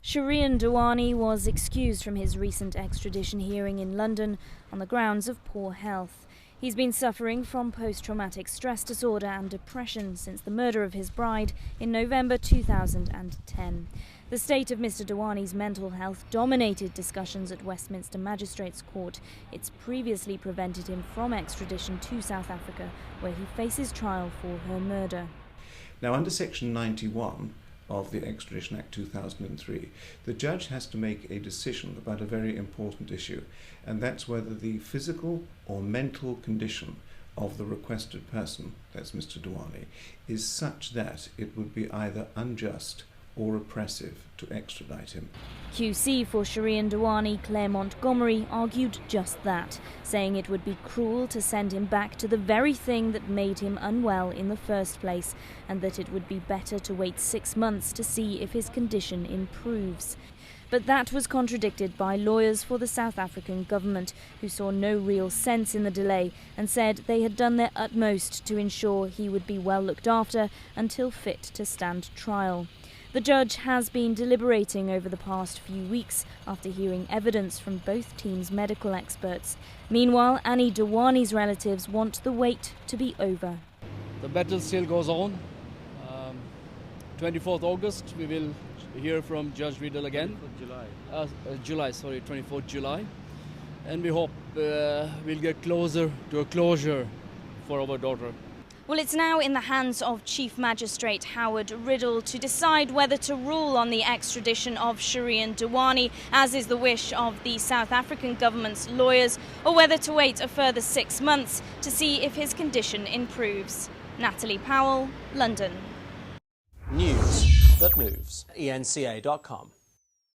Shrien Dewani was excused from his recent extradition hearing in London on the grounds of poor health. He's been suffering from post-traumatic stress disorder and depression since the murder of his bride in November 2010. The state of Mr. Dewani's mental health dominated discussions at Westminster Magistrates Court. It's previously prevented him from extradition to South Africa, where he faces trial for her murder. Now, under Section 91 of the Extradition Act 2003, the judge has to make a decision about a very important issue, and that's whether the physical or mental condition of the requested person, that's Mr. Dewani, is such that it would be either unjust or oppressive to extradite him. QC for Shrien Dewani, Claire Montgomery, argued just that, saying it would be cruel to send him back to the very thing that made him unwell in the first place, and that it would be better to wait 6 months to see if his condition improves. But that was contradicted by lawyers for the South African government, who saw no real sense in the delay and said they had done their utmost to ensure he would be well looked after until fit to stand trial. The judge has been deliberating over the past few weeks after hearing evidence from both teams' medical experts. Meanwhile, Anni Dewani's relatives want the wait to be over. The battle still goes on. 24th August, we will hear from Judge Riddle again. 24th July. And we hope we'll get closer to a closure for our daughter. Well, it's now in the hands of Chief Magistrate Howard Riddle to decide whether to rule on the extradition of Shrien Dewani, as is the wish of the South African government's lawyers, or whether to wait a further 6 months to see if his condition improves. Natalie Powell, London. News that moves. eNCA.com.